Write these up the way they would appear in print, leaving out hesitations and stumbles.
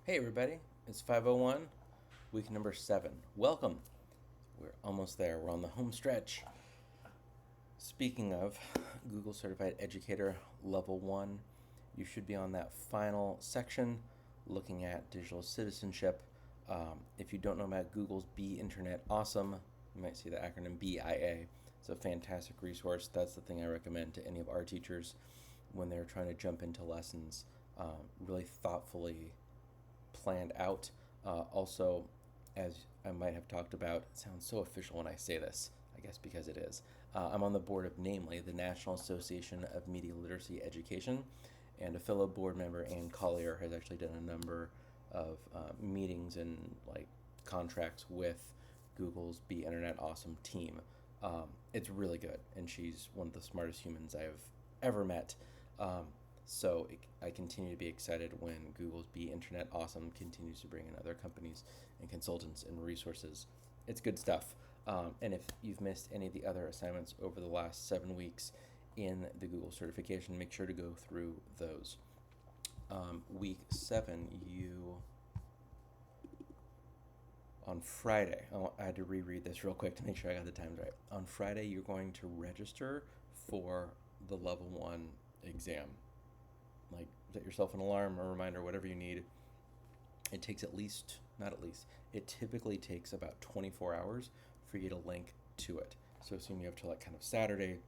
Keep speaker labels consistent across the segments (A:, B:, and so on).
A: Hey everybody, it's 501, week number 7. Welcome. We're almost there. We're on the home stretch. Speaking of Google Certified Educator Level 1, you should be on that final section looking at digital citizenship. If you don't know about Google's Be Internet Awesome, you might see the acronym BIA. It's a fantastic resource. That's the thing I recommend to any of our teachers when they're trying to jump into lessons really thoughtfully planned out. Also, as I might have talked about, it sounds so official when I say this, I guess because it is. I'm on the board of NAMELY, the National Association of Media Literacy Education, and a fellow board member, Ann Collier, has actually done a number of meetings and like contracts with Google's Be Internet Awesome team. It's really good, and she's one of the smartest humans I've ever met. I continue to be excited when Google's Be Internet Awesome continues to bring in other companies and consultants and resources. It's good stuff. And if you've missed any of the other assignments over the last 7 weeks in the Google certification, make sure to go through those. Week 7, on Friday, I had to reread this real quick to make sure I got the times right. On Friday, you're going to register for the level 1 exam. Like, set yourself an alarm or reminder, whatever you need. It takes it typically takes about 24 hours for you to link to it. So assume you have to like kind of Saturday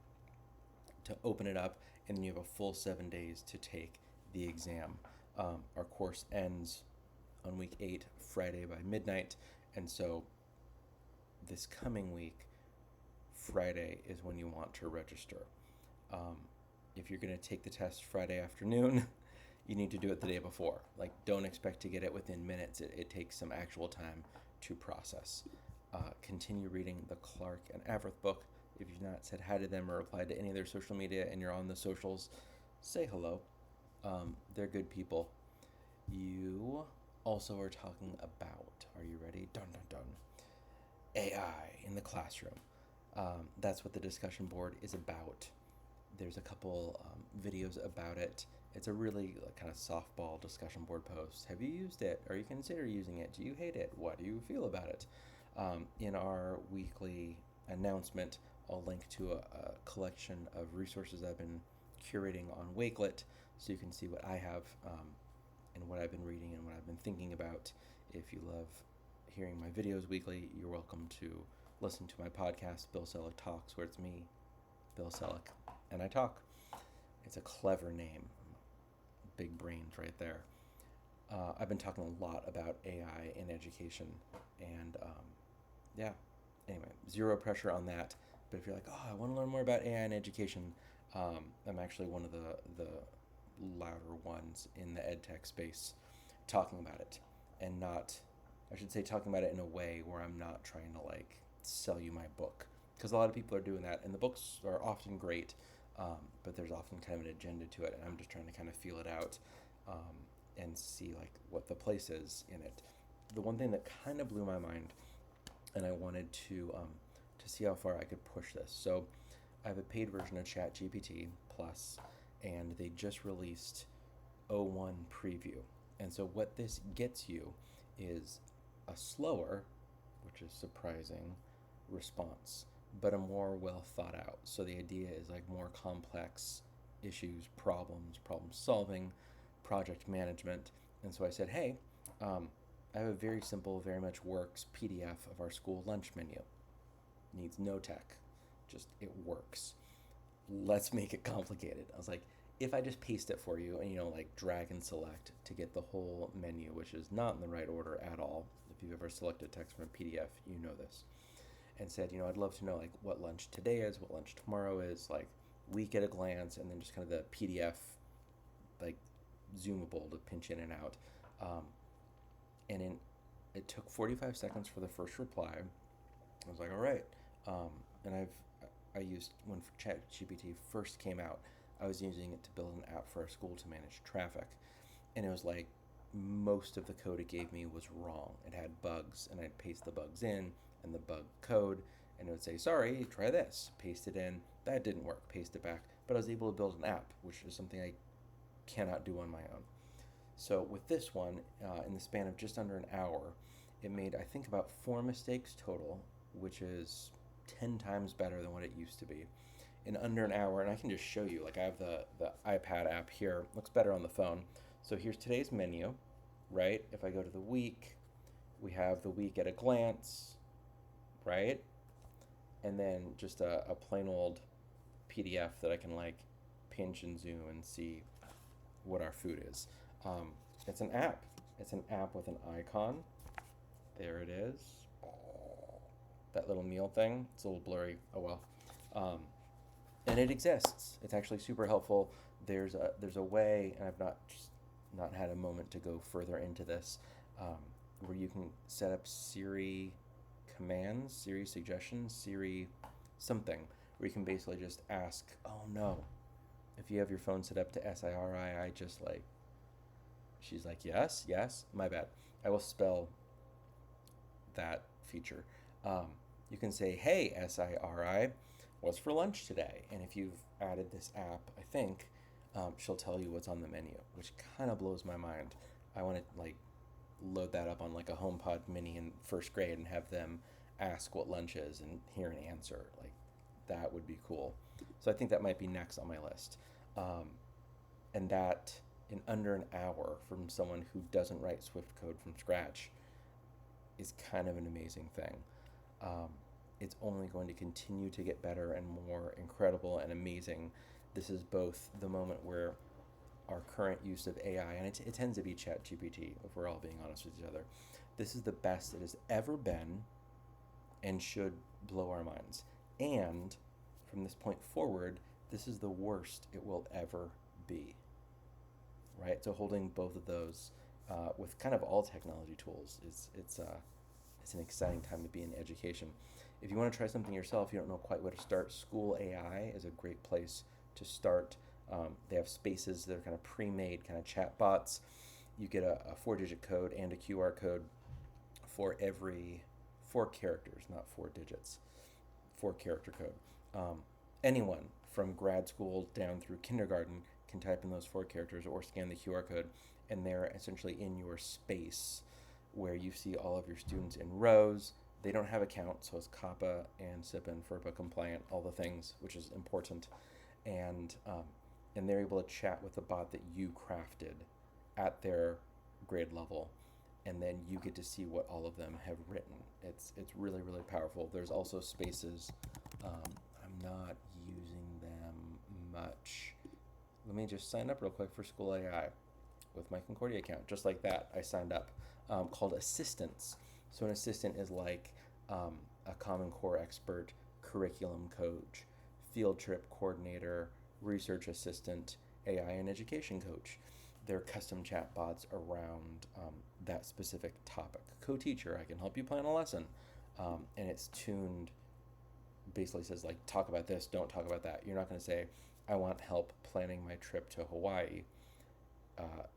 A: to open it up, and then you have a full 7 days to take the exam. Our course ends on week 8, Friday by midnight, and so this coming week, Friday is when you want to register. If you're going to take the test Friday afternoon, you need to do it the day before. Like, don't expect to get it within minutes. It takes some actual time to process. Continue reading the Clark and Avrith book. If you've not said hi to them or replied to any of their social media and you're on the socials, say hello. They're good people. You also are talking about, are you ready? Dun dun dun. AI in the classroom. That's what the discussion board is about. There's a couple videos about it. It's a really kind of softball discussion board post. Have you used it? Are you consider using it? Do you hate it? What do you feel about it? In our weekly announcement, I'll link to a collection of resources I've been curating on Wakelet, so you can see what I have and what I've been reading and what I've been thinking about. If you love hearing my videos weekly, you're welcome to listen to my podcast, Bill Selleck Talks, where it's me, Bill Selleck, and I talk. It's a clever name. Big brains right there. I've been talking a lot about AI in education, and yeah. Anyway, zero pressure on that. But if you're like, oh, I want to learn more about AI in education, I'm actually one of the louder ones in the ed tech space talking about it, and not, I should say, talking about it in a way where I'm not trying to like sell you my book, because a lot of people are doing that, and the books are often great, but there's often kind of an agenda to it, and I'm just trying to kind of feel it out and see like what the place is in it. The one thing that kind of blew my mind, and I wanted to see how far I could push this. So I have a paid version of ChatGPT Plus, and they just released O1 preview. And so what this gets you is a slower, which is surprising, response, but a more well thought out. So the idea is like more complex issues, problem solving, project management. And so I said, hey, I have a very simple, very much works PDF of our school lunch menu. Needs no tech, just it works. Let's make it complicated. I was like, if I just paste it for you and, like drag and select to get the whole menu, which is not in the right order at all. If you've ever selected text from a PDF, you know this. And said, I'd love to know like what lunch today is, what lunch tomorrow is, like week at a glance, and then just kind of the PDF, like zoomable to pinch in and out. And it took 45 seconds for the first reply. I was like, all right. And I used, when ChatGPT first came out, I was using it to build an app for our school to manage traffic. And it was like most of the code it gave me was wrong. It had bugs, and I'd paste the bugs in and the bug code, and it would say, sorry, try this. Paste it in. That didn't work. Paste it back. But I was able to build an app, which is something I cannot do on my own. So with this one, in the span of just under an hour, it made, I think, about 4 mistakes total, which is 10 times better than what it used to be in under an hour. And I can just show you, like I have the iPad app here, looks better on the phone. So here's today's menu, right? If I go to the week, we have the week at a glance, right? And then just a plain old PDF that I can like pinch and zoom and see what our food is. It's an app. It's an app with an icon. There it is. That little meal thing. It's a little blurry. Oh well. And it exists. It's actually super helpful. There's a way, and I've not had a moment to go further into this, where you can set up Siri commands, Siri suggestions, Siri something, where you can basically just ask, oh no, if you have your phone set up to SIRI, I just like, she's like, yes, yes, my bad. I will spell that feature. You can say, hey, SIRI, what's for lunch today? And if you've added this app, I think, she'll tell you what's on the menu, which kind of blows my mind. I want to like load that up on like a HomePod mini in first grade and have them ask what lunch is and hear an answer. Like that would be cool. So I think that might be next on my list. And that in under an hour from someone who doesn't write Swift code from scratch is kind of an amazing thing. It's only going to continue to get better and more incredible and amazing. This is both the moment where our current use of AI, and it tends to be ChatGPT, if we're all being honest with each other, this is the best it has ever been and should blow our minds. And from this point forward, this is the worst it will ever be, right? So holding both of those with kind of all technology tools, it's an exciting time to be in education. If you want to try something yourself, you don't know quite where to start, School AI is a great place to start. They have spaces that are kind of pre-made, kind of chat bots. You get a 4-digit code and a QR code for every 4 characters, not 4 digits, 4-character code. Anyone from grad school down through kindergarten can type in those 4 characters or scan the QR code, and they're essentially in your space where you see all of your students in rows. They don't have accounts, so it's COPPA and SIPA and FERPA compliant, all the things, which is important. And they're able to chat with the bot that you crafted at their grade level, and then you get to see what all of them have written. It's really, really powerful. There's also spaces. I'm not using them much. Let me just sign up real quick for School AI with my Concordia account. Just like that, I signed up, called Assistants. So an assistant is like a Common Core expert, curriculum coach, field trip coordinator, research assistant, AI and education coach. They're custom chat bots around that specific topic. Co-teacher, I can help you plan a lesson. And it's tuned, basically says like, talk about this, don't talk about that. You're not going to say, I want help planning my trip to Hawaii.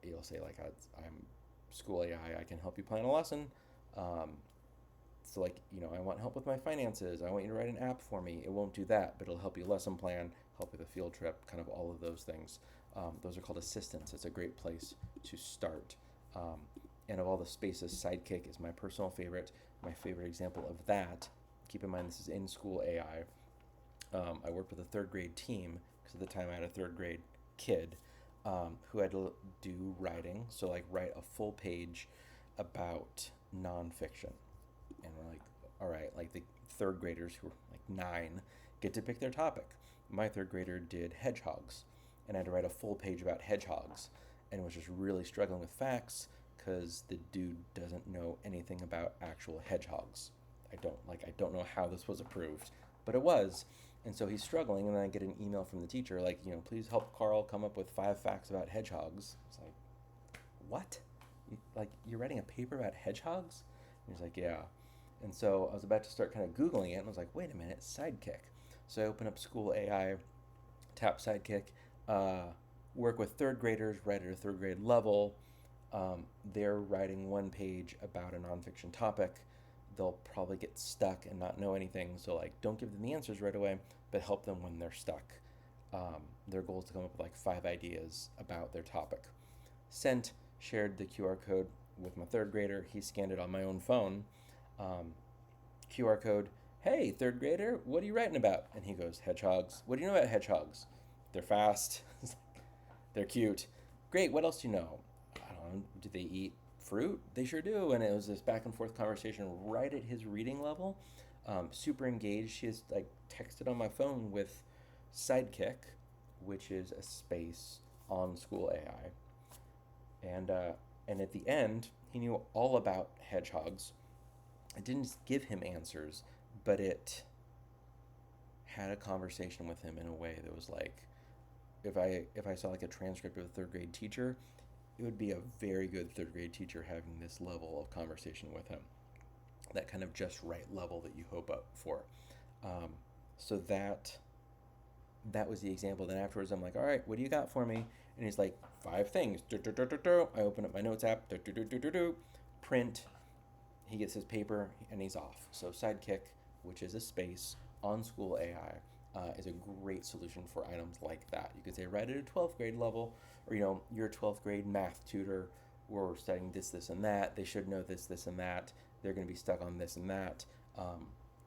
A: You'll say like, I'm School AI, I can help you plan a lesson. So like, I want help with my finances. I want you to write an app for me. It won't do that, but it'll help you lesson plan, help with a field trip, kind of all of those things. Those are called assistants. It's a great place to start. And of all the spaces, Sidekick is my personal favorite. My favorite example of that, keep in mind this is in School AI. I worked with a 3rd grade team, because at the time I had a 3rd grade kid who had to do writing. So like write a full page about nonfiction. And we're like, all right, like the 3rd graders who were like 9 get to pick their topic. My 3rd grader did hedgehogs, and I had to write a full page about hedgehogs, and was just really struggling with facts because the dude doesn't know anything about actual hedgehogs. I don't know how this was approved, but it was. And so he's struggling, and then I get an email from the teacher like, please help Carl come up with 5 facts about hedgehogs. It's like, what? You're writing a paper about hedgehogs? And he's like, yeah. And so I was about to start kind of Googling it, and I was like, wait a minute, Sidekick. So I open up School AI, tap Sidekick, work with 3rd graders, write at a 3rd grade level. They're writing 1 page about a nonfiction topic. They'll probably get stuck and not know anything. So like, don't give them the answers right away, but help them when they're stuck. Their goal is to come up with like 5 ideas about their topic. Sent, shared the QR code with my third grader. He scanned it on my own phone. Um, QR code, hey, third grader, what are you writing about? And he goes, hedgehogs. What do you know about hedgehogs? They're fast. They're cute. Great, what else do you know? I don't know. Do they eat fruit? They sure do. And it was this back and forth conversation right at his reading level. Super engaged. She has like texted on my phone with Sidekick, which is a space on school AI. And at the end, he knew all about hedgehogs. It didn't give him answers, but it had a conversation with him in a way that was like, if I saw like a transcript of a third grade teacher, it would be a very good third grade teacher having this level of conversation with him, that kind of just right level that you hope up for. Um, so that was the example. Then afterwards, I'm like, all right, what do you got for me? And he's like, 5 things. I open up my notes app, print. He gets his paper and he's off. So Sidekick, which is a space on school AI, is a great solution for items like that. You could say right at a 12th grade level, or your 12th grade math tutor, we're studying this, and that. They should know this, and that. They're going to be stuck on this and that.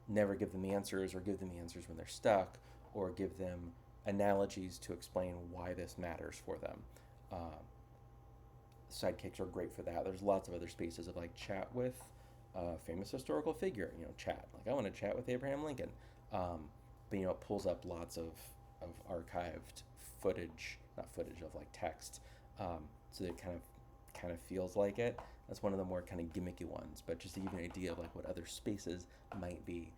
A: Never give them the answers, or give them the answers when they're stuck, or give them analogies to explain why this matters for them. Sidekicks are great for that. There's lots of other spaces of like chat with a famous historical figure, chat. Like I want to chat with Abraham Lincoln. But it pulls up lots of archived footage, not footage of like text. So that it kind of feels like it. That's one of the more kind of gimmicky ones, but just to give you an idea of like what other spaces might be.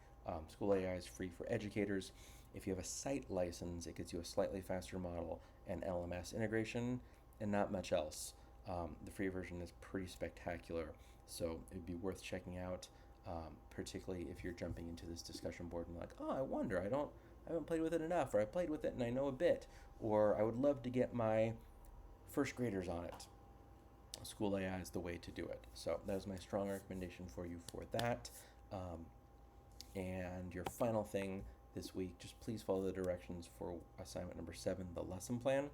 A: School AI is free for educators. If you have a site license, it gives you a slightly faster model and LMS integration, and not much else. The free version is pretty spectacular, so it'd be worth checking out, particularly if you're jumping into this discussion board and like, oh, I wonder, I haven't played with it enough, or I played with it and I know a bit, or I would love to get my first graders on it. School AI is the way to do it. So that is my strong recommendation for you for that. And your final thing this week, just please follow the directions for assignment number 7, the lesson plan.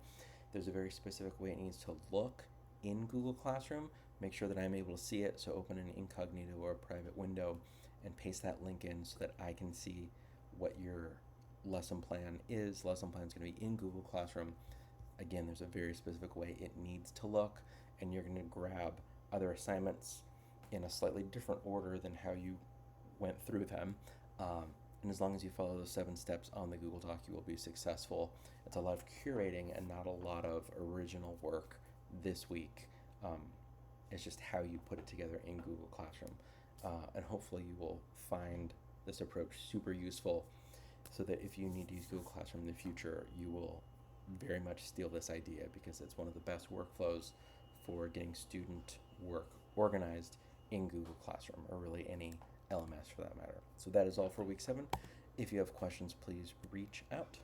A: There's a very specific way it needs to look in Google Classroom. Make sure that I'm able to see it, so open an incognito or a private window and paste that link in so that I can see what your lesson plan is. Lesson plan is going to be in Google Classroom. Again, there's a very specific way it needs to look, and you're going to grab other assignments in a slightly different order than how you went through them. And as long as you follow those 7 steps on the Google Doc, you will be successful. It's a lot of curating and not a lot of original work this week. It's just how you put it together in Google Classroom. And hopefully you will find this approach super useful, so that if you need to use Google Classroom in the future, you will very much steal this idea, because it's one of the best workflows for getting student work organized in Google Classroom, or really any LMS for that matter. So that is all for week 7. If you have questions, please reach out.